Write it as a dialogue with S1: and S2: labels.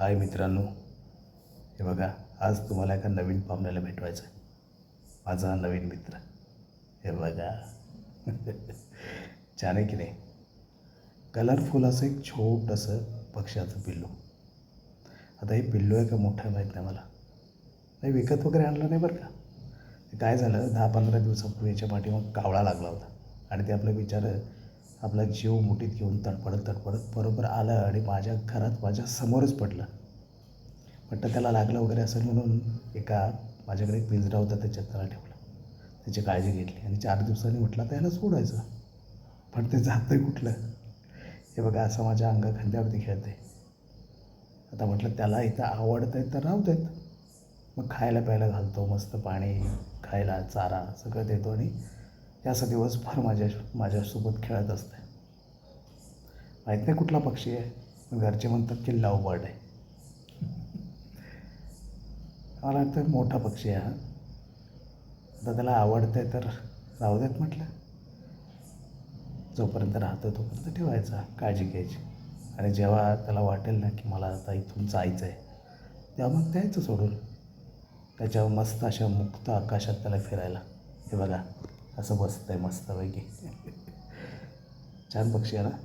S1: हाय मित्रांनो, हे बघा, आज तुम्हाला एका नवीन पाहुण्याला भेटवायचं आहे. माझा नवीन मित्र. हे बघा. छान आहे की नाही? कलरफुल असं एक छोटंसं पक्ष्याचं पिल्लू. आता हे पिल्लू आहे का मोठं आहे माहीत नाही मला. नाही, विकत वगैरे आणलं नाही बरं का. ते काय झालं, 10-15 दिवसापूर्वी याच्या मग कावळा लागला होता आणि ते आपलं बिचारं आपला जीव मुठीत घेऊन तडफडत बरोबर आलं आणि माझ्या घरात माझ्या समोरच पडलं. म्हटलं त्याला लागलं वगैरे असेल म्हणून माझ्याकडे एक पिंजरा होता, त्याच्यात त्याला ठेवलं. त्याची काळजी घेतली आणि 4 दिवसांनी म्हटलं त्याला सोडायचं. पण ते जातं आहे कुठलं. हे बघा, असं माझ्या खांद्यावरती खेळतं आहे. आता म्हटलं त्याला इथं आवडतं आहे तर राहू देत. मग खायला प्यायला घालतो, मस्त पाणी, खायला चारा सगळं देतो आणि हे असं दिवसभर माझ्यासोबत खेळत असतं. माहीत नाही कुठला पक्षी आहे. घरचे म्हणतात की लव्ह बर्ड आहे. मला वाटतं मोठा पक्षी आहे हा. आता त्याला आवडतं आहे तर राहू देत म्हटलं. जोपर्यंत राहतो तोपर्यंत ठेवायचा, काळजी घ्यायची. आणि जेव्हा त्याला वाटेल ना की मला आता इथून जायचं आहे, तेव्हा मग द्यायचं सोडून. त्याच्यावर मस्त अशा मुक्त आकाशात त्याला फिरायला. हे बघा, असं बसतं आहे मस्तपैकी. छान पक्षी आहे ना.